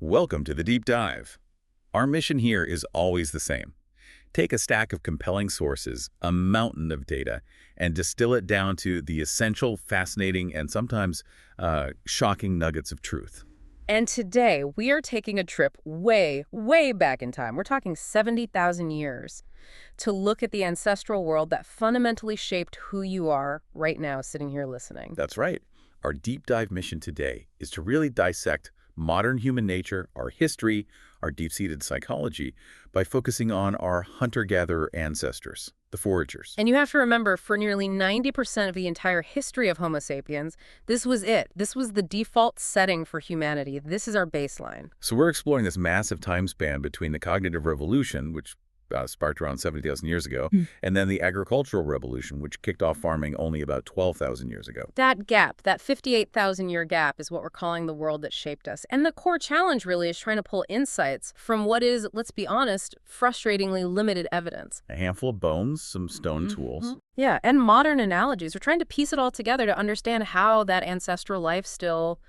Welcome to the Deep Dive. Our mission here is always the same. Take a stack of compelling sources, a mountain of data, and distill it down to the essential, fascinating, and sometimes shocking nuggets of truth. And today, we are taking a trip way, way back in time. We're talking 70,000 years to look at the ancestral world that fundamentally shaped who you are right now sitting here listening. That's right. Our deep dive mission today is to really dissect modern human nature, our history, our deep-seated psychology, by focusing on our hunter-gatherer ancestors, the foragers. And you have to remember, for nearly 90% of the entire history of Homo sapiens, this was it. This was the default setting for humanity. This is our baseline. So we're exploring this massive time span between the cognitive revolution, which sparked around 70,000 years ago, and then the agricultural revolution, which kicked off farming only about 12,000 years ago. That gap, that 58,000-year gap, is what we're calling the world that shaped us. And the core challenge really is trying to pull insights from what is, let's be honest, frustratingly limited evidence. A handful of bones, some stone tools. Yeah, and modern analogies. We're trying to piece it all together to understand how that ancestral life still,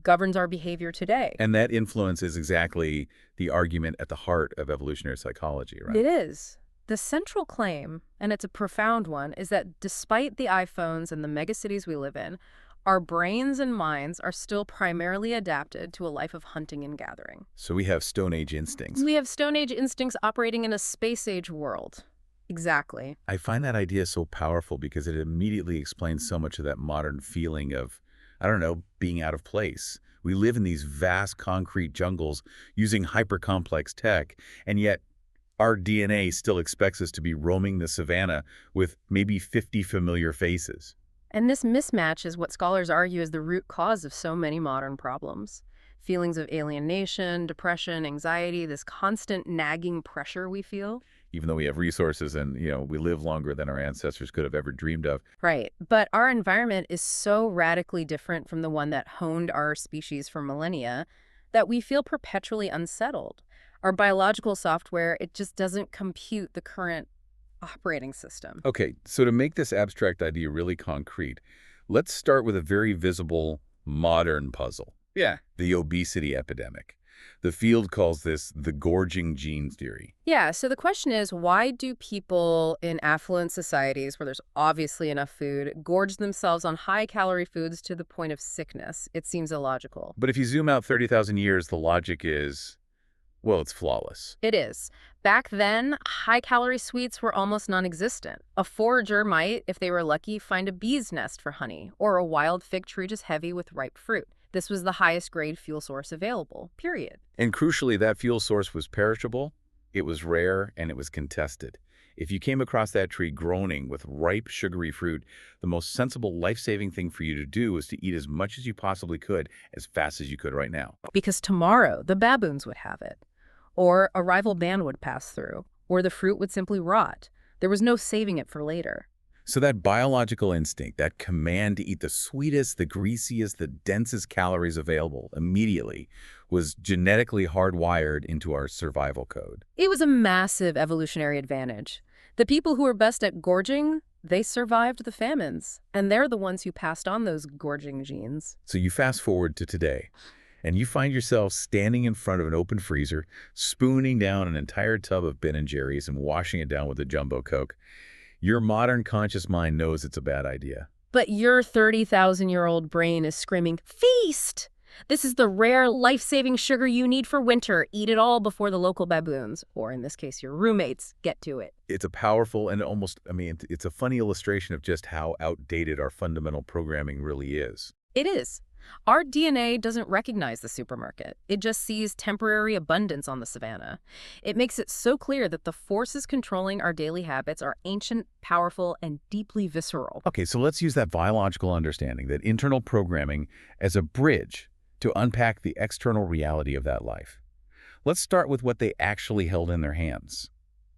governs our behavior today. And that influence is exactly the argument at the heart of evolutionary psychology, right? It is. The central claim, and it's a profound one, is that despite the iPhones and the megacities we live in, our brains and minds are still primarily adapted to a life of hunting and gathering. So we have Stone Age instincts. We have Stone Age instincts operating in a space age world. Exactly. I find that idea so powerful because it immediately explains so much of that modern feeling of, being out of place. We live in these vast concrete jungles using hyper-complex tech, and yet our DNA still expects us to be roaming the savannah with maybe 50 familiar faces. And this mismatch is what scholars argue is the root cause of so many modern problems. Feelings of alienation, depression, anxiety, this constant nagging pressure we feel. Even though we have resources and, we live longer than our ancestors could have ever dreamed of. Right. But our environment is so radically different from the one that honed our species for millennia that we feel perpetually unsettled. Our biological software, it just doesn't compute the current operating system. Okay, so to make this abstract idea really concrete, let's start with a very visible modern puzzle. Yeah. The obesity epidemic. The field calls this the gorging gene theory. Yeah, so the question is, why do people in affluent societies where there's obviously enough food gorge themselves on high-calorie foods to the point of sickness? It seems illogical. But if you zoom out 30,000 years, the logic is, well, it's flawless. It is. Back then, high-calorie sweets were almost non-existent. A forager might, if they were lucky, find a bee's nest for honey, or a wild fig tree just heavy with ripe fruit. This was the highest grade fuel source available, period. And crucially, that fuel source was perishable, it was rare, and it was contested. If you came across that tree groaning with ripe, sugary fruit, the most sensible, life-saving thing for you to do was to eat as much as you possibly could, as fast as you could right now. Because tomorrow, the baboons would have it. Or a rival band would pass through. Or the fruit would simply rot. There was no saving it for later. So that biological instinct, that command to eat the sweetest, the greasiest, the densest calories available immediately was genetically hardwired into our survival code. It was a massive evolutionary advantage. The people who were best at gorging, they survived the famines. And they're the ones who passed on those gorging genes. So you fast forward to today, and you find yourself standing in front of an open freezer, spooning down an entire tub of Ben & Jerry's and washing it down with a Jumbo Coke. Your modern conscious mind knows it's a bad idea. But your 30,000-year-old brain is screaming, "Feast! This is the rare, life-saving sugar you need for winter. Eat it all before the local baboons," or in this case, your roommates, get to it. It's a powerful and it's a funny illustration of just how outdated our fundamental programming really is. It is. Our DNA doesn't recognize the supermarket. It just sees temporary abundance on the savannah. It makes it so clear that the forces controlling our daily habits are ancient, powerful, and deeply visceral. Okay, so let's use that biological understanding, that internal programming, as a bridge to unpack the external reality of that life. Let's start with what they actually held in their hands,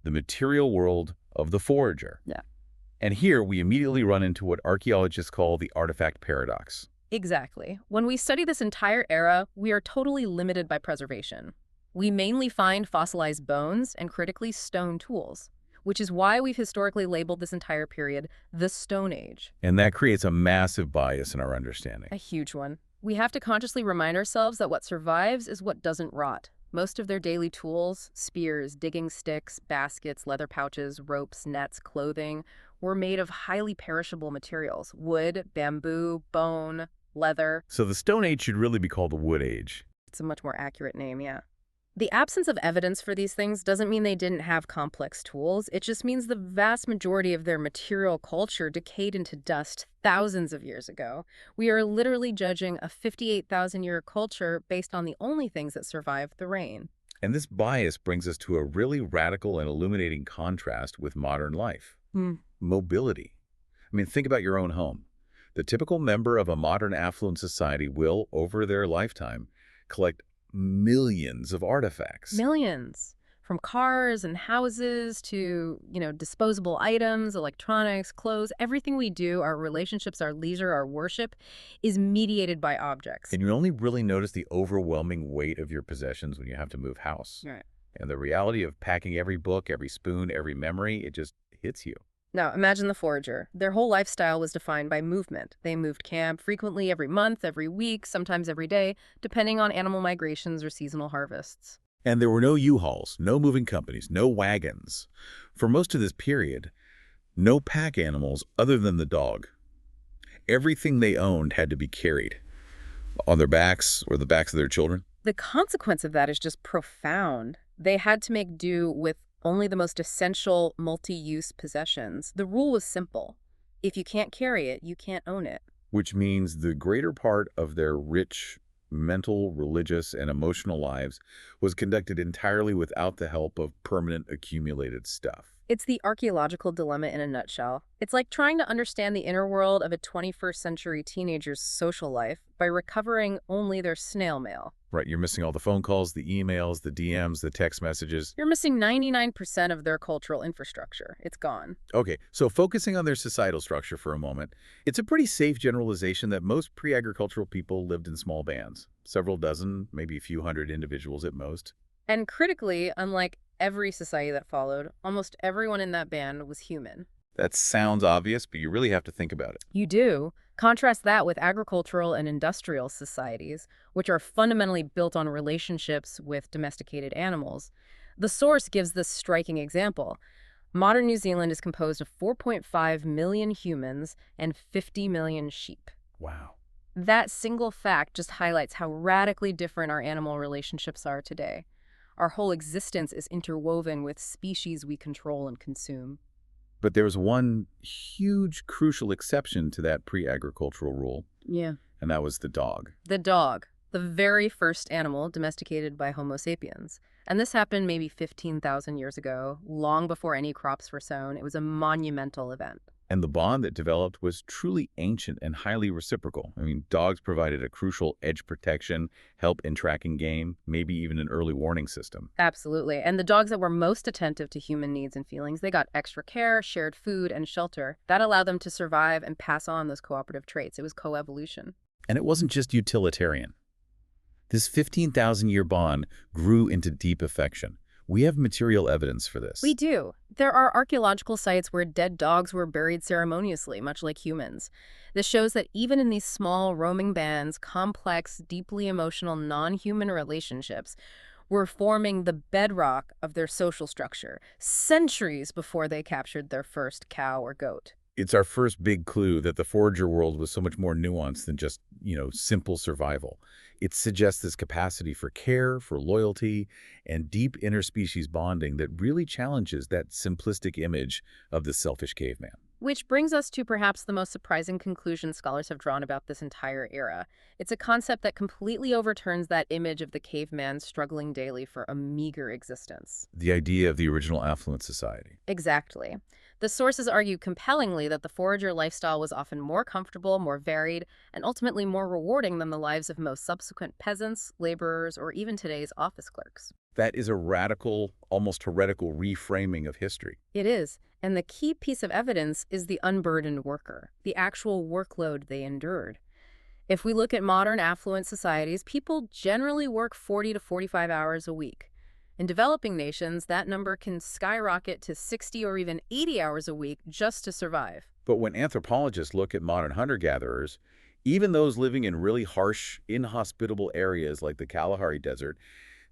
the material world of the forager. Yeah. And here we immediately run into what archaeologists call the artifact paradox. Exactly. When we study this entire era, we are totally limited by preservation. We mainly find fossilized bones and critically stone tools, which is why we've historically labeled this entire period the Stone Age. And that creates a massive bias in our understanding. A huge one. We have to consciously remind ourselves that what survives is what doesn't rot. Most of their daily tools, spears, digging sticks, baskets, leather pouches, ropes, nets, clothing, were made of highly perishable materials: wood, bamboo, bone, leather. So the Stone Age should really be called the Wood Age. It's a much more accurate name, yeah. The absence of evidence for these things doesn't mean they didn't have complex tools. It just means the vast majority of their material culture decayed into dust thousands of years ago. We are literally judging a 58,000-year culture based on the only things that survived the rain. And this bias brings us to a really radical and illuminating contrast with modern life. Hmm. Mobility. I mean, think about your own home. The typical member of a modern affluent society will, over their lifetime, collect millions of artifacts. Millions. From cars and houses to, disposable items, electronics, clothes, everything we do, our relationships, our leisure, our worship, is mediated by objects. And you only really notice the overwhelming weight of your possessions when you have to move house. Right. And the reality of packing every book, every spoon, every memory, it just hits you. Now, imagine the forager. Their whole lifestyle was defined by movement. They moved camp frequently every month, every week, sometimes every day, depending on animal migrations or seasonal harvests. And there were no U-Hauls, no moving companies, no wagons. For most of this period, no pack animals other than the dog. Everything they owned had to be carried on their backs or the backs of their children. The consequence of that is just profound. They had to make do with only the most essential multi-use possessions. The rule was simple. If you can't carry it, you can't own it. Which means the greater part of their rich mental, religious, and emotional lives was conducted entirely without the help of permanent accumulated stuff. It's the archaeological dilemma in a nutshell. It's like trying to understand the inner world of a 21st century teenager's social life by recovering only their snail mail. Right, you're missing all the phone calls, the emails, the DMs, the text messages. You're missing 99% of their cultural infrastructure. It's gone. Okay, so focusing on their societal structure for a moment, it's a pretty safe generalization that most pre-agricultural people lived in small bands, several dozen, maybe a few hundred individuals at most. And critically, unlike every society that followed, almost everyone in that band was human. That sounds obvious, but you really have to think about it. You do. Contrast that with agricultural and industrial societies, which are fundamentally built on relationships with domesticated animals. The source gives this striking example. Modern New Zealand is composed of 4.5 million humans and 50 million sheep. Wow. That single fact just highlights how radically different our animal relationships are today. Our whole existence is interwoven with species we control and consume. But there was one huge, crucial exception to that pre-agricultural rule, Yeah. and that was the dog. The dog, the very first animal domesticated by Homo sapiens. And this happened maybe 15,000 years ago, long before any crops were sown. It was a monumental event. And the bond that developed was truly ancient and highly reciprocal. I mean, dogs provided a crucial edge protection, help in tracking game, maybe even an early warning system. Absolutely. And the dogs that were most attentive to human needs and feelings, they got extra care, shared food, and shelter. That allowed them to survive and pass on those cooperative traits. It was coevolution. And it wasn't just utilitarian. This 15,000-year bond grew into deep affection. We have material evidence for this. We do. There are archaeological sites where dead dogs were buried ceremoniously, much like humans. This shows that even in these small, roaming bands, complex, deeply emotional, non-human relationships were forming the bedrock of their social structure, centuries before they captured their first cow or goat. It's our first big clue that the forager world was so much more nuanced than just, simple survival. It suggests this capacity for care, for loyalty, and deep interspecies bonding that really challenges that simplistic image of the selfish caveman. Which brings us to perhaps the most surprising conclusion scholars have drawn about this entire era. It's a concept that completely overturns that image of the caveman struggling daily for a meager existence. The idea of the original affluent society. Exactly. The sources argue compellingly that the forager lifestyle was often more comfortable, more varied, and ultimately more rewarding than the lives of most subsequent peasants, laborers, or even today's office clerks. That is a radical, almost heretical reframing of history. It is, and the key piece of evidence is the unburdened worker, the actual workload they endured. If we look at modern affluent societies, people generally work 40 to 45 hours a week. In developing nations, that number can skyrocket to 60 or even 80 hours a week just to survive. But when anthropologists look at modern hunter-gatherers, Even those living in really harsh, inhospitable areas like the Kalahari Desert,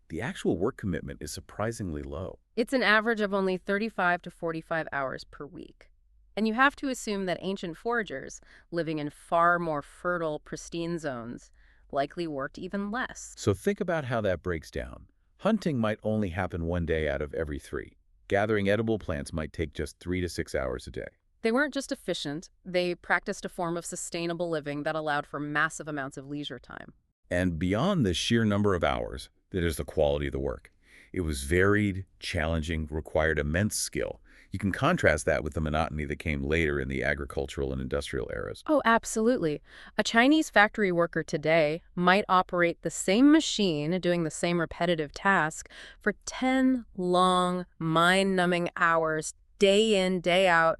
the actual work commitment is surprisingly low. It's an average of only 35 to 45 hours per week. And you have to assume that ancient foragers, living in far more fertile, pristine zones, likely worked even less. So think about how that breaks down. Hunting might only happen one day out of every three. Gathering edible plants might take just 3 to 6 hours a day. They weren't just efficient, they practiced a form of sustainable living that allowed for massive amounts of leisure time. And beyond the sheer number of hours, there's the quality of the work. It was varied, challenging, required immense skill. You can contrast that with the monotony that came later in the agricultural and industrial eras. Oh, absolutely. A Chinese factory worker today might operate the same machine doing the same repetitive task for 10 long, mind-numbing hours, day in, day out,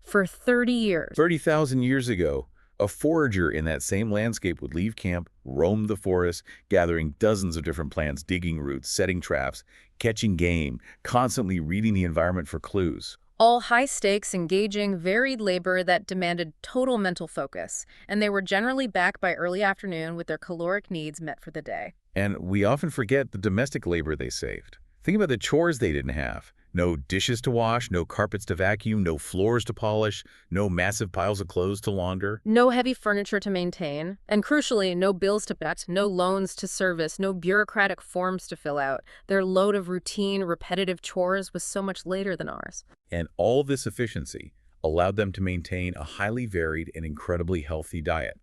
for 30 years. 30,000 years ago, a forager in that same landscape would leave camp, roam the forest, gathering dozens of different plants, digging roots, setting traps, catching game, constantly reading the environment for clues. All high-stakes, engaging, varied labor that demanded total mental focus, and they were generally back by early afternoon with their caloric needs met for the day. And we often forget the domestic labor they saved. Think about the chores they didn't have. No dishes to wash, no carpets to vacuum, no floors to polish, no massive piles of clothes to launder. No heavy furniture to maintain, and crucially, no bills to pay, no loans to service, no bureaucratic forms to fill out. Their load of routine, repetitive chores was so much later than ours. And all this efficiency allowed them to maintain a highly varied and incredibly healthy diet.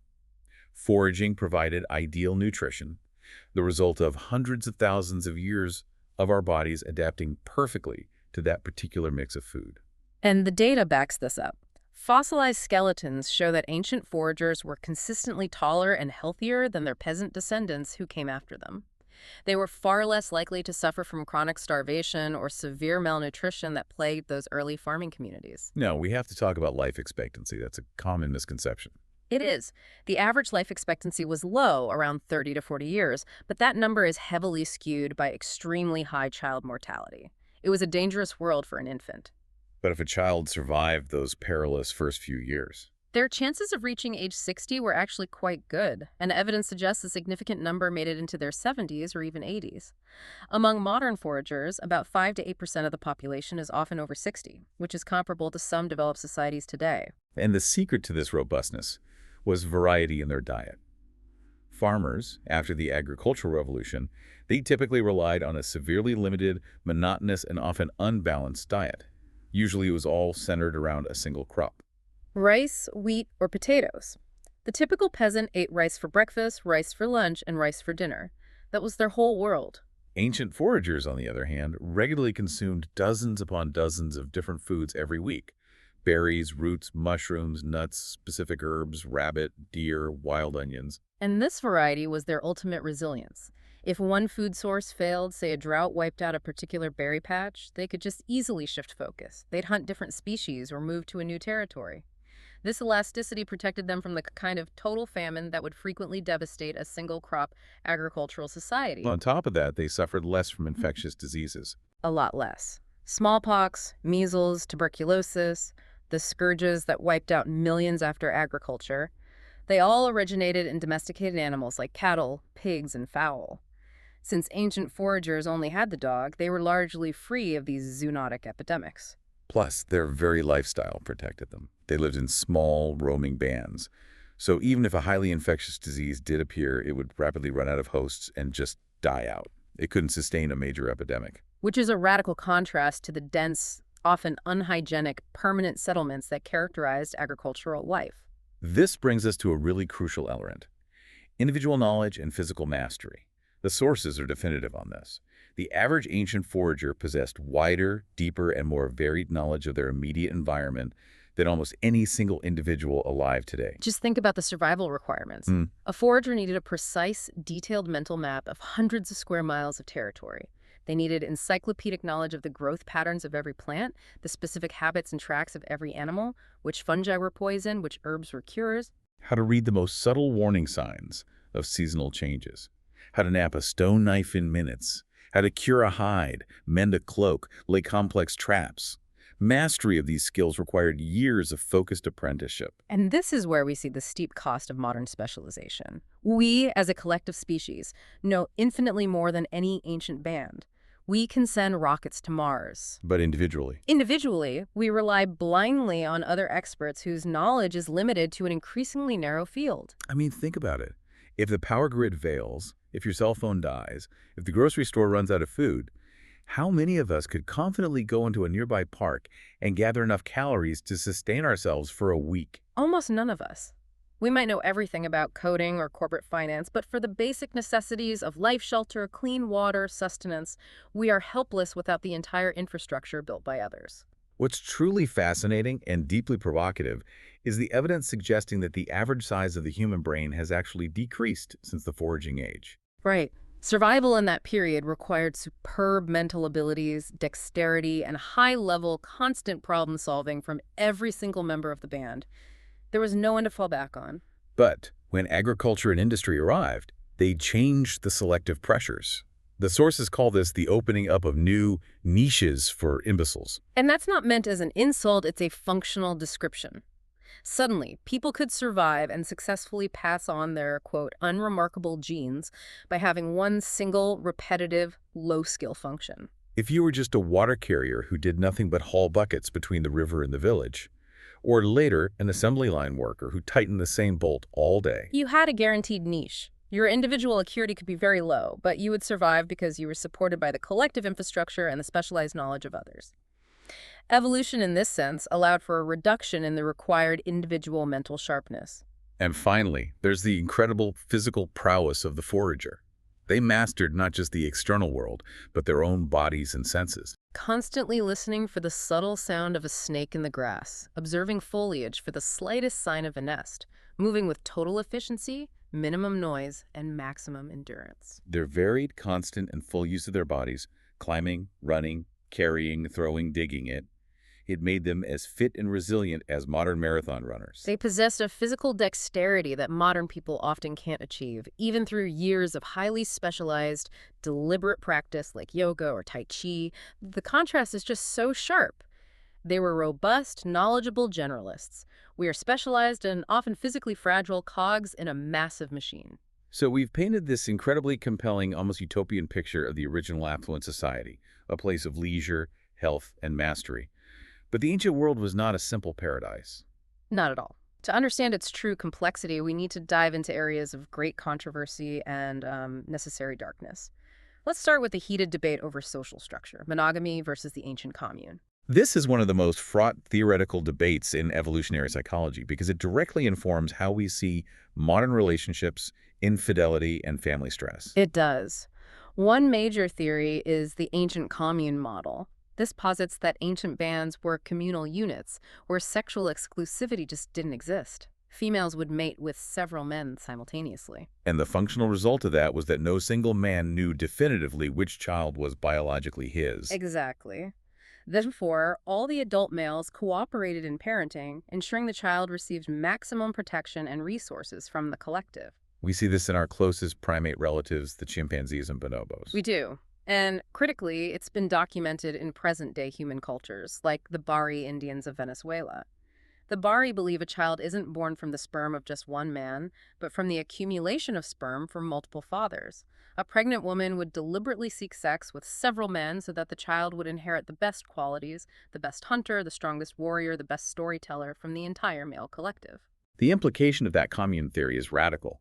Foraging provided ideal nutrition, the result of hundreds of thousands of years of our bodies adapting perfectly to that particular mix of food. And the data backs this up. Fossilized skeletons show that ancient foragers were consistently taller and healthier than their peasant descendants who came after them. They were far less likely to suffer from chronic starvation or severe malnutrition that plagued those early farming communities. Now, we have to talk about life expectancy. That's a common misconception. It is. The average life expectancy was low, around 30 to 40 years, but that number is heavily skewed by extremely high child mortality. It was a dangerous world for an infant. But if a child survived those perilous first few years, Their chances of reaching age 60 were actually quite good, and evidence suggests a significant number made it into their 70s or even 80s. Among modern foragers, about 5 to 8% of the population is often over 60, which is comparable to some developed societies today. and the secret to this robustness was variety in their diet. Farmers, after the agricultural revolution, they typically relied on a severely limited, monotonous, and often unbalanced diet. Usually it was all centered around a single crop. Rice, wheat, or potatoes. The typical peasant ate rice for breakfast, rice for lunch, and rice for dinner. That was their whole world. Ancient foragers, on the other hand, regularly consumed dozens upon dozens of different foods every week. Berries, roots, mushrooms, nuts, specific herbs, rabbit, deer, wild onions. And this variety was their ultimate resilience. If one food source failed, say a drought wiped out a particular berry patch, they could just easily shift focus. They'd hunt different species or move to a new territory. This elasticity protected them from the kind of total famine that would frequently devastate a single-crop agricultural society. On top of that, they suffered less from infectious diseases. A lot less. Smallpox, measles, tuberculosis, the scourges that wiped out millions after agriculture, they all originated in domesticated animals like cattle, pigs, and fowl. Since ancient foragers only had the dog, they were largely free of these zoonotic epidemics. Plus, their very lifestyle protected them. They lived in small, roaming bands. So even if a highly infectious disease did appear, it would rapidly run out of hosts and just die out. It couldn't sustain a major epidemic. Which is a radical contrast to the dense, often unhygienic, permanent settlements that characterized agricultural life. This brings us to a really crucial element: individual knowledge and physical mastery. The sources are definitive on this. The average ancient forager possessed wider, deeper, and more varied knowledge of their immediate environment than almost any single individual alive today. Just think about the survival requirements. A forager needed a precise, detailed mental map of hundreds of square miles of territory. They needed encyclopedic knowledge of the growth patterns of every plant, the specific habits and tracks of every animal, which fungi were poison, which herbs were cures. How to read the most subtle warning signs of seasonal changes. How to nap a stone knife in minutes. How to cure a hide, mend a cloak, lay complex traps. Mastery of these skills required years of focused apprenticeship. And this is where we see the steep cost of modern specialization. We, as a collective species, know infinitely more than any ancient band. We can send rockets to Mars. But individually. Individually, we rely blindly on other experts whose knowledge is limited to an increasingly narrow field. I mean, think about it. If the power grid fails, if your cell phone dies, if the grocery store runs out of food, how many of us could confidently go into a nearby park and gather enough calories to sustain ourselves for a week? Almost none of us. We might know everything about coding or corporate finance, but for the basic necessities of life shelter, clean water, sustenance, we are helpless without the entire infrastructure built by others. What's truly fascinating and deeply provocative is the evidence suggesting that the average size of the human brain has actually decreased since the foraging age. Right. Survival in that period required superb mental abilities, dexterity, and high-level, constant problem-solving from every single member of the band. There was no one to fall back on. But when agriculture and industry arrived, they changed the selective pressures. The sources call this the opening up of new niches for imbeciles. And that's not meant as an insult, it's a functional description. Suddenly, people could survive and successfully pass on their, quote, unremarkable genes by having one single, repetitive, low-skill function. If you were just a water carrier who did nothing but haul buckets between the river and the village, or later an assembly line worker who tightened the same bolt all day, you had a guaranteed niche. Your individual acuity could be very low, but you would survive because you were supported by the collective infrastructure and the specialized knowledge of others. Evolution in this sense allowed for a reduction in the required individual mental sharpness. And finally, there's the incredible physical prowess of the forager. They mastered not just the external world, but their own bodies and senses. Constantly listening for the subtle sound of a snake in the grass, observing foliage for the slightest sign of a nest, moving with total efficiency, minimum noise, and maximum endurance. Their varied, constant, and full use of their bodies, climbing, running, carrying, throwing, digging it made them as fit and resilient as modern marathon runners. They possessed a physical dexterity that modern people often can't achieve, even through years of highly specialized, deliberate practice like yoga or tai chi. The contrast is just so sharp. They were robust, knowledgeable generalists. We are specialized and often physically fragile cogs in a massive machine. So we've painted this incredibly compelling, almost utopian picture of the original affluent society, a place of leisure, health, and mastery. But the ancient world was not a simple paradise. Not at all. To understand its true complexity, we need to dive into areas of great controversy and necessary darkness. Let's start with the heated debate over social structure, monogamy versus the ancient commune. This is one of the most fraught theoretical debates in evolutionary psychology because it directly informs how we see modern relationships, infidelity, and family stress. It does. One major theory is the ancient commune model. This posits that ancient bands were communal units where sexual exclusivity just didn't exist. Females would mate with several men simultaneously. And the functional result of that was that no single man knew definitively which child was biologically his. Exactly. Therefore, all the adult males cooperated in parenting, ensuring the child received maximum protection and resources from the collective. We see this in our closest primate relatives, the chimpanzees and bonobos. We do. And critically, it's been documented in present-day human cultures, like the Bari Indians of Venezuela. The Bari believe a child isn't born from the sperm of just one man, but from the accumulation of sperm from multiple fathers. A pregnant woman would deliberately seek sex with several men so that the child would inherit the best qualities, the best hunter, the strongest warrior, the best storyteller from the entire male collective. The implication of that commune theory is radical.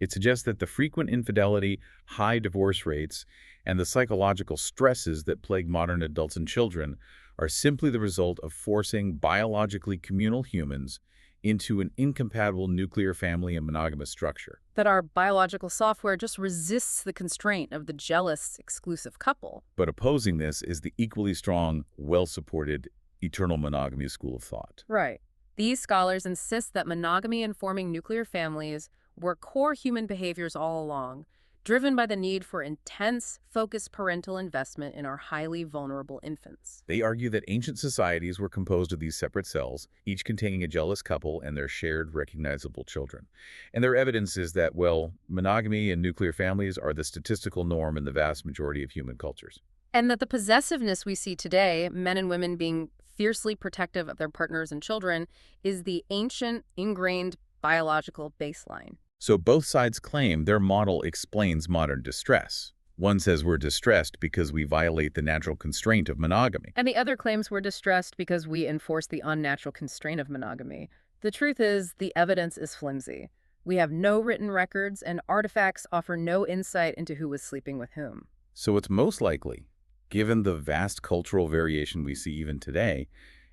It suggests that the frequent infidelity, high divorce rates, and the psychological stresses that plague modern adults and children are simply the result of forcing biologically communal humans into an incompatible nuclear family and monogamous structure. That our biological software just resists the constraint of the jealous, exclusive couple. But opposing this is the equally strong, well-supported eternal monogamy school of thought. Right. These scholars insist that monogamy and forming nuclear families were core human behaviors all along, driven by the need for intense, focused parental investment in our highly vulnerable infants. They argue that ancient societies were composed of these separate cells, each containing a jealous couple and their shared recognizable children. And their evidence is that, well, monogamy and nuclear families are the statistical norm in the vast majority of human cultures. And that the possessiveness we see today, men and women being fiercely protective of their partners and children, is the ancient, ingrained biological baseline. So both sides claim their model explains modern distress. One says we're distressed because we violate the natural constraint of monogamy. And the other claims we're distressed because we enforce the unnatural constraint of monogamy. The truth is, the evidence is flimsy. We have no written records, and artifacts offer no insight into who was sleeping with whom. So what's most likely, given the vast cultural variation we see even today,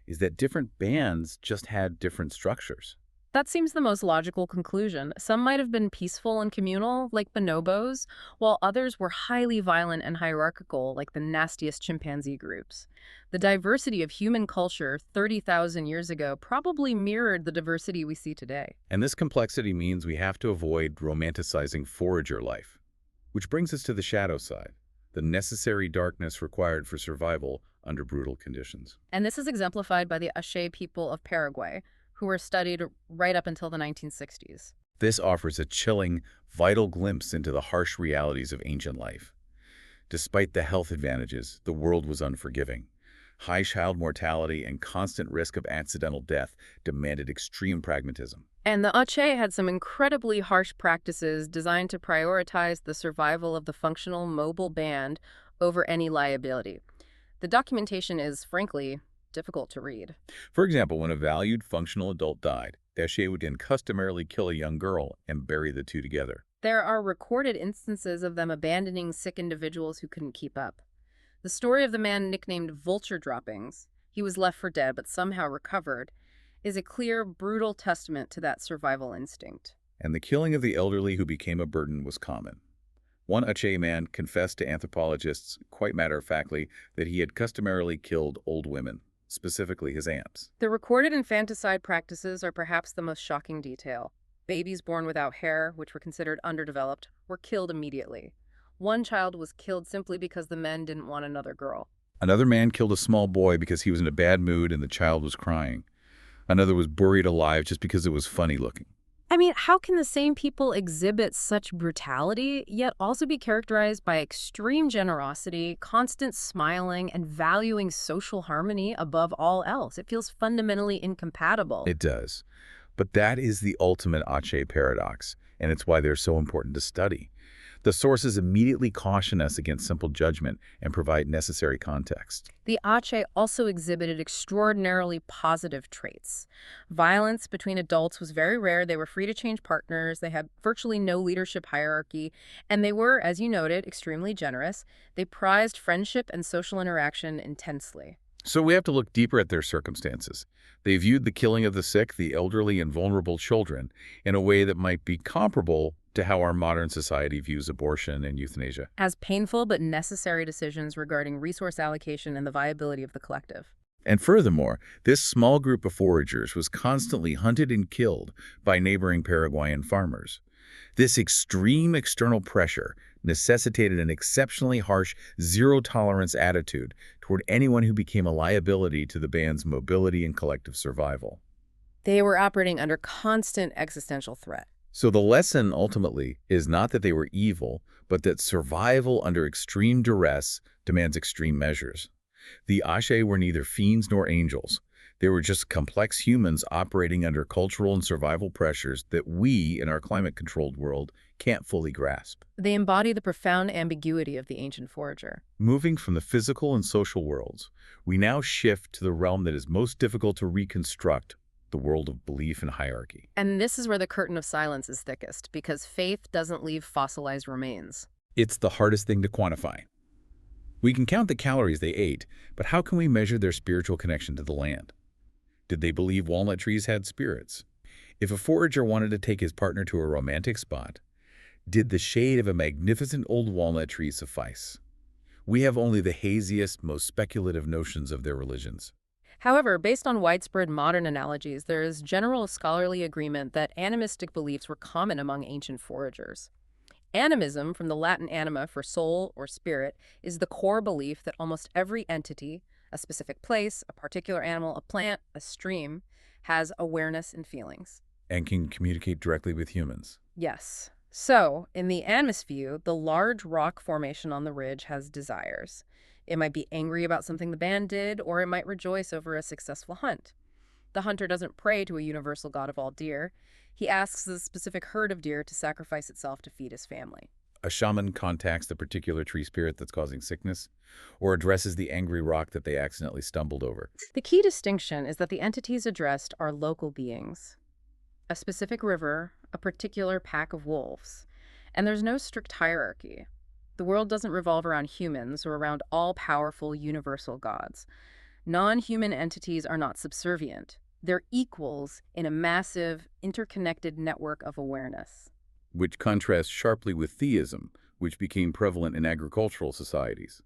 is that different bands just had different structures. That seems the most logical conclusion. Some might have been peaceful and communal, like bonobos, while others were highly violent and hierarchical, like the nastiest chimpanzee groups. The diversity of human culture 30,000 years ago probably mirrored the diversity we see today. And this complexity means we have to avoid romanticizing forager life. Which brings us to the shadow side, the necessary darkness required for survival under brutal conditions. And this is exemplified by the Ache people of Paraguay, who were studied right up until the 1960s. This offers a chilling, vital glimpse into the harsh realities of ancient life. Despite the health advantages, the world was unforgiving. High child mortality and constant risk of accidental death demanded extreme pragmatism. And the Ache had some incredibly harsh practices designed to prioritize the survival of the functional mobile band over any liability. The documentation is, frankly, difficult to read. For example, when a valued functional adult died, the Ache would then customarily kill a young girl and bury the two together. There are recorded instances of them abandoning sick individuals who couldn't keep up. The story of the man nicknamed Vulture Droppings, he was left for dead but somehow recovered, is a clear, brutal testament to that survival instinct. And the killing of the elderly who became a burden was common. One Ache man confessed to anthropologists, quite matter-of-factly, that he had customarily killed old women, specifically his aunts. The recorded infanticide practices are perhaps the most shocking detail. Babies born without hair, which were considered underdeveloped, were killed immediately. One child was killed simply because the men didn't want another girl. Another man killed a small boy because he was in a bad mood and the child was crying. Another was buried alive just because it was funny looking. I mean, how can the same people exhibit such brutality, yet also be characterized by extreme generosity, constant smiling, and valuing social harmony above all else? It feels fundamentally incompatible. It does. But that is the ultimate Ache paradox, and it's why they're so important to study. The sources immediately caution us against simple judgment and provide necessary context. The Ache also exhibited extraordinarily positive traits. Violence between adults was very rare. They were free to change partners. They had virtually no leadership hierarchy. And they were, as you noted, extremely generous. They prized friendship and social interaction intensely. So we have to look deeper at their circumstances. They viewed the killing of the sick, the elderly, and vulnerable children in a way that might be comparable to how our modern society views abortion and euthanasia. As painful but necessary decisions regarding resource allocation and the viability of the collective. And furthermore, this small group of foragers was constantly hunted and killed by neighboring Paraguayan farmers. This extreme external pressure necessitated an exceptionally harsh, zero-tolerance attitude toward anyone who became a liability to the band's mobility and collective survival. They were operating under constant existential threat. So the lesson, ultimately, is not that they were evil, but that survival under extreme duress demands extreme measures. The Ache were neither fiends nor angels. They were just complex humans operating under cultural and survival pressures that we, in our climate-controlled world, can't fully grasp. They embody the profound ambiguity of the ancient forager. Moving from the physical and social worlds, we now shift to the realm that is most difficult to reconstruct, the world of belief and hierarchy. And this is where the curtain of silence is thickest, because faith doesn't leave fossilized remains. It's the hardest thing to quantify. We can count the calories they ate, but how can we measure their spiritual connection to the land? Did they believe walnut trees had spirits? If a forager wanted to take his partner to a romantic spot, did the shade of a magnificent old walnut tree suffice? We have only the haziest, most speculative notions of their religions. However, based on widespread modern analogies, there is general scholarly agreement that animistic beliefs were common among ancient foragers. Animism, from the Latin anima for soul or spirit, is the core belief that almost every entity, a specific place, a particular animal, a plant, a stream, has awareness and feelings. And can communicate directly with humans. Yes. So, in the Animist view, the large rock formation on the ridge has desires. It might be angry about something the band did, or it might rejoice over a successful hunt. The hunter doesn't pray to a universal god of all deer. He asks the specific herd of deer to sacrifice itself to feed his family. A shaman contacts the particular tree spirit that's causing sickness, or addresses the angry rock that they accidentally stumbled over. The key distinction is that the entities addressed are local beings, a specific river, a particular pack of wolves, and there's no strict hierarchy. The world doesn't revolve around humans or around all-powerful universal gods. Non-human entities are not subservient. They're equals in a massive, interconnected network of awareness. Which contrasts sharply with theism, which became prevalent in agricultural societies.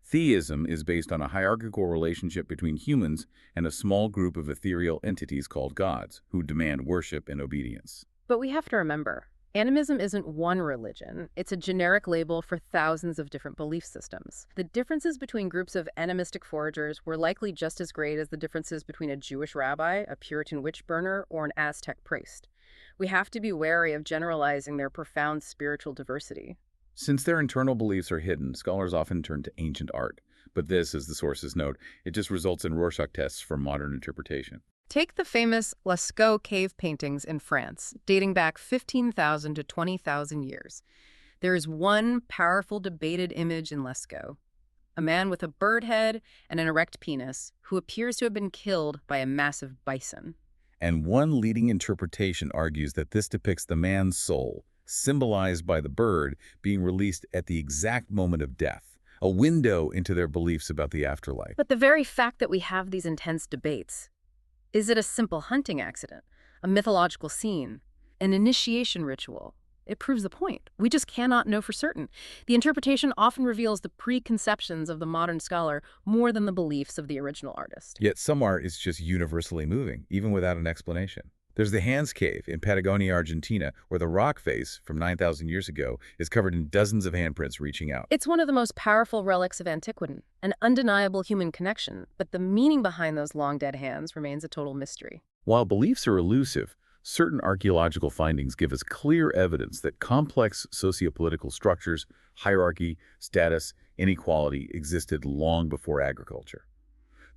Theism is based on a hierarchical relationship between humans and a small group of ethereal entities called gods, who demand worship and obedience. But we have to remember, animism isn't one religion. It's a generic label for thousands of different belief systems. The differences between groups of animistic foragers were likely just as great as the differences between a Jewish rabbi, a Puritan witch burner, or an Aztec priest. We have to be wary of generalizing their profound spiritual diversity. Since their internal beliefs are hidden, scholars often turn to ancient art. But this, as the sources note, it just results in Rorschach tests for modern interpretation. Take the famous Lascaux cave paintings in France, dating back 15,000 to 20,000 years. There is one powerful debated image in Lascaux, a man with a bird head and an erect penis who appears to have been killed by a massive bison. And one leading interpretation argues that this depicts the man's soul, symbolized by the bird being released at the exact moment of death, a window into their beliefs about the afterlife. But the very fact that we have these intense debates, is it a simple hunting accident, a mythological scene, an initiation ritual? It proves the point. We just cannot know for certain. The interpretation often reveals the preconceptions of the modern scholar more than the beliefs of the original artist. Yet some art is just universally moving, even without an explanation. There's the Hans Cave in Patagonia, Argentina, where the rock face from 9,000 years ago is covered in dozens of handprints reaching out. It's one of the most powerful relics of antiquity, an undeniable human connection, but the meaning behind those long-dead hands remains a total mystery. While beliefs are elusive, certain archaeological findings give us clear evidence that complex sociopolitical structures, hierarchy, status, inequality existed long before agriculture.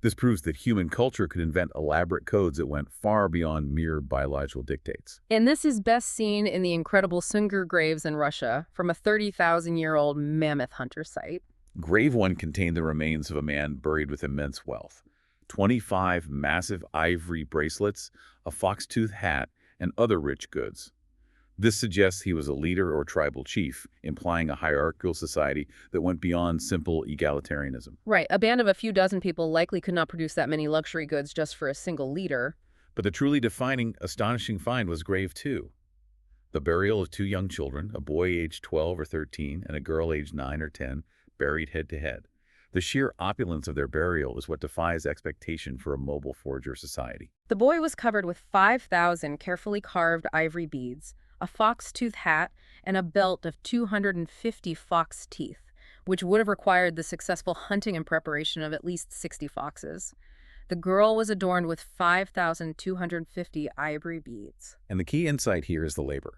This proves that human culture could invent elaborate codes that went far beyond mere biological dictates. And this is best seen in the incredible Sungur graves in Russia from a 30,000-year-old mammoth hunter site. Grave 1 contained the remains of a man buried with immense wealth. 25 massive ivory bracelets, a fox-tooth hat, and other rich goods. This suggests he was a leader or tribal chief, implying a hierarchical society that went beyond simple egalitarianism. Right, a band of a few dozen people likely could not produce that many luxury goods just for a single leader. But the truly defining, astonishing find was Grave 2. The burial of two young children, a boy aged 12 or 13 and a girl aged 9 or 10, buried head to head. The sheer opulence of their burial is what defies expectation for a mobile forager society. The boy was covered with 5,000 carefully carved ivory beads, a fox-tooth hat, and a belt of 250 fox teeth, which would have required the successful hunting and preparation of at least 60 foxes. The girl was adorned with 5,250 ivory beads. And the key insight here is the labor.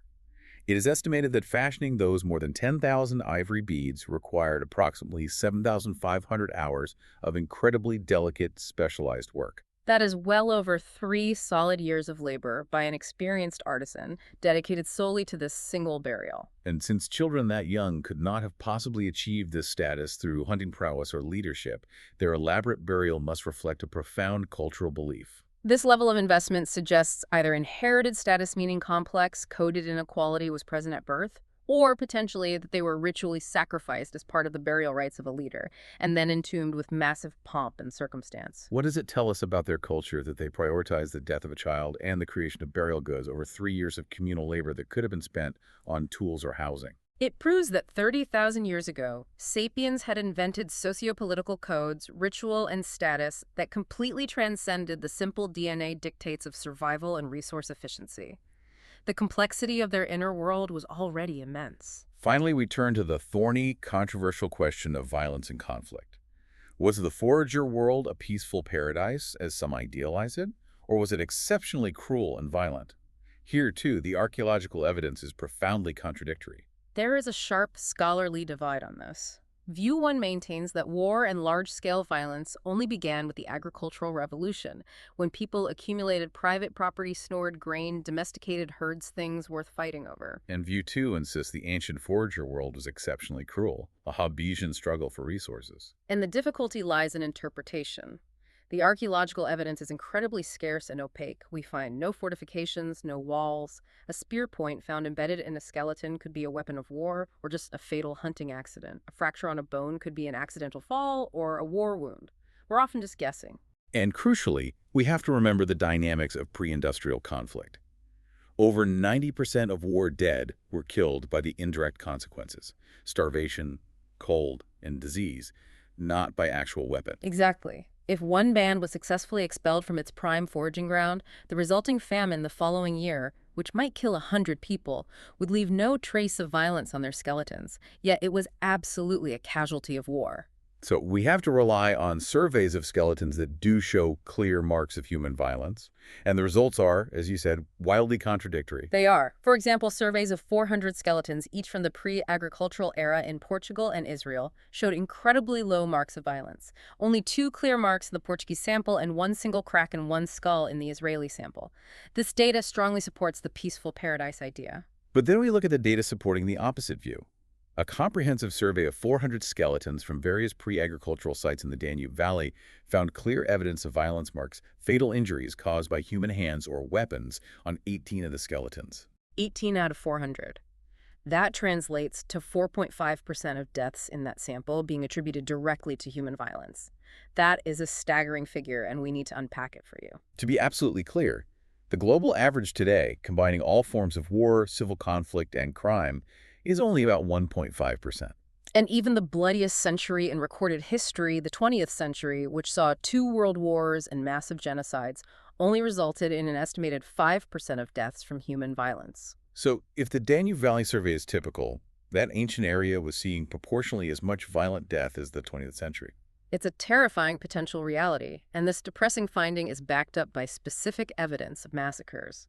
It is estimated that fashioning those more than 10,000 ivory beads required approximately 7,500 hours of incredibly delicate, specialized work. That is well over 3 solid years of labor by an experienced artisan dedicated solely to this single burial. And since children that young could not have possibly achieved this status through hunting prowess or leadership, their elaborate burial must reflect a profound cultural belief. This level of investment suggests either inherited status meaning complex, coded inequality was present at birth, or potentially that they were ritually sacrificed as part of the burial rites of a leader, and then entombed with massive pomp and circumstance. What does it tell us about their culture that they prioritize the death of a child and the creation of burial goods over 3 years of communal labor that could have been spent on tools or housing? It proves that 30,000 years ago, sapiens had invented sociopolitical codes, ritual, and status that completely transcended the simple DNA dictates of survival and resource efficiency. The complexity of their inner world was already immense. Finally, we turn to the thorny, controversial question of violence and conflict. Was the forager world a peaceful paradise, as some idealize it, or was it exceptionally cruel and violent? Here, too, the archaeological evidence is profoundly contradictory. There is a sharp scholarly divide on this. View 1 maintains that war and large-scale violence only began with the agricultural revolution, when people accumulated private property, stored grain, domesticated herds, things worth fighting over. And View 2 insists the ancient forager world was exceptionally cruel, a Hobbesian struggle for resources. And the difficulty lies in interpretation. The archaeological evidence is incredibly scarce and opaque. We find no fortifications, no walls. A spear point found embedded in a skeleton could be a weapon of war or just a fatal hunting accident. A fracture on a bone could be an accidental fall or a war wound. We're often just guessing. And crucially, we have to remember the dynamics of pre-industrial conflict. Over 90% of war dead were killed by the indirect consequences, starvation, cold, and disease, not by actual weapon. Exactly. If one band was successfully expelled from its prime foraging ground, the resulting famine the following year, which might kill 100 people, would leave no trace of violence on their skeletons, yet it was absolutely a casualty of war. So we have to rely on surveys of skeletons that do show clear marks of human violence. And the results are, as you said, wildly contradictory. They are. For example, surveys of 400 skeletons, each from the pre-agricultural era in Portugal and Israel, showed incredibly low marks of violence. Only 2 clear marks in the Portuguese sample and 1 single crack in 1 skull in the Israeli sample. This data strongly supports the peaceful paradise idea. But then we look at the data supporting the opposite view. A comprehensive survey of 400 skeletons from various pre-agricultural sites in the Danube Valley found clear evidence of violence marks, fatal injuries caused by human hands or weapons on 18 of the skeletons. 18 out of 400. That translates to 4.5% of deaths in that sample being attributed directly to human violence. That is a staggering figure, and we need to unpack it for you. To be absolutely clear, the global average today, combining all forms of war, civil conflict, and crime, is only about 1.5%. And even the bloodiest century in recorded history, the 20th century, which saw 2 world wars and massive genocides, only resulted in an estimated 5% of deaths from human violence. So if the Danube Valley survey is typical, that ancient area was seeing proportionally as much violent death as the 20th century. It's a terrifying potential reality, and this depressing finding is backed up by specific evidence of massacres.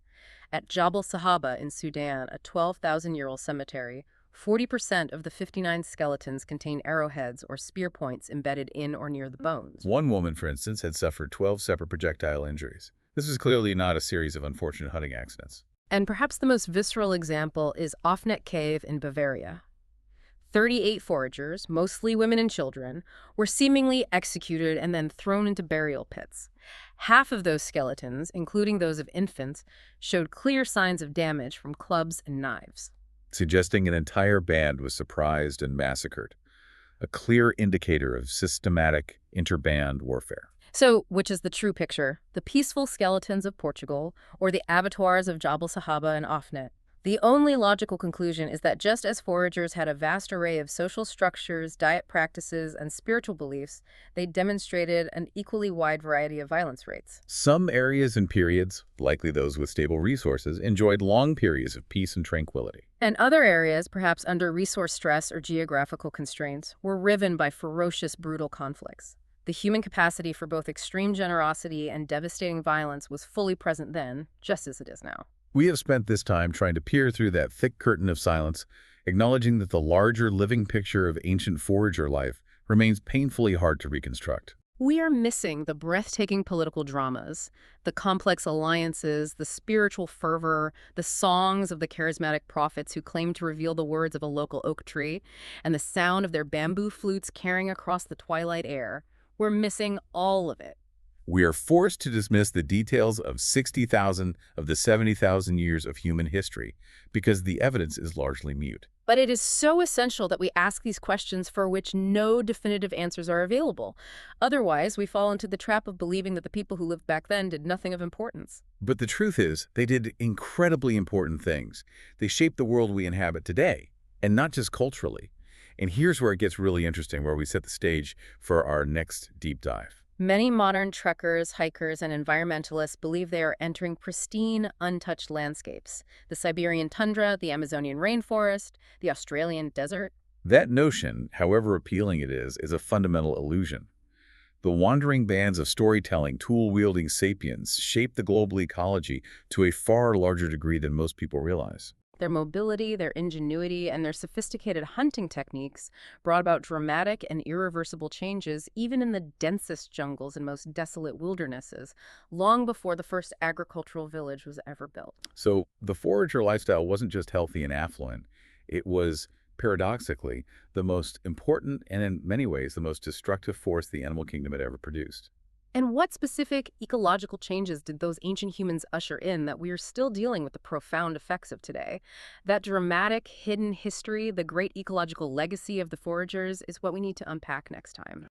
At Jabal Sahaba in Sudan, a 12,000-year-old cemetery, 40% of the 59 skeletons contain arrowheads or spear points embedded in or near the bones. One woman, for instance, had suffered 12 separate projectile injuries. This was clearly not a series of unfortunate hunting accidents. And perhaps the most visceral example is Offnet Cave in Bavaria. 38 foragers, mostly women and children, were seemingly executed and then thrown into burial pits. Half of those skeletons, including those of infants, showed clear signs of damage from clubs and knives, Suggesting an entire band was surprised and massacred, a clear indicator of systematic interband warfare. So, which is the true picture? The peaceful skeletons of Portugal or the abattoirs of Jabal Sahaba and Offnet? The only logical conclusion is that just as foragers had a vast array of social structures, diet practices, and spiritual beliefs, they demonstrated an equally wide variety of violence rates. Some areas and periods, likely those with stable resources, enjoyed long periods of peace and tranquility. And other areas, perhaps under resource stress or geographical constraints, were riven by ferocious, brutal conflicts. The human capacity for both extreme generosity and devastating violence was fully present then, just as it is now. We have spent this time trying to peer through that thick curtain of silence, acknowledging that the larger living picture of ancient forager life remains painfully hard to reconstruct. We are missing the breathtaking political dramas, the complex alliances, the spiritual fervor, the songs of the charismatic prophets who claim to reveal the words of a local oak tree, and the sound of their bamboo flutes carrying across the twilight air. We're missing all of it. We are forced to dismiss the details of 60,000 of the 70,000 years of human history because the evidence is largely mute. But it is so essential that we ask these questions for which no definitive answers are available. Otherwise, we fall into the trap of believing that the people who lived back then did nothing of importance. But the truth is, they did incredibly important things. They shaped the world we inhabit today, and not just culturally. And here's where it gets really interesting, where we set the stage for our next deep dive. Many modern trekkers, hikers, and environmentalists believe they are entering pristine, untouched landscapes. The Siberian tundra, the Amazonian rainforest, the Australian desert. That notion, however appealing it is a fundamental illusion. The wandering bands of storytelling, tool-wielding sapiens shaped the global ecology to a far larger degree than most people realize. Their mobility, their ingenuity, and their sophisticated hunting techniques brought about dramatic and irreversible changes even in the densest jungles and most desolate wildernesses, long before the first agricultural village was ever built. So the forager lifestyle wasn't just healthy and affluent. It was, paradoxically, the most important and in many ways the most destructive force the animal kingdom had ever produced. And what specific ecological changes did those ancient humans usher in that we are still dealing with the profound effects of today? That dramatic, hidden history, the great ecological legacy of the foragers, is what we need to unpack next time.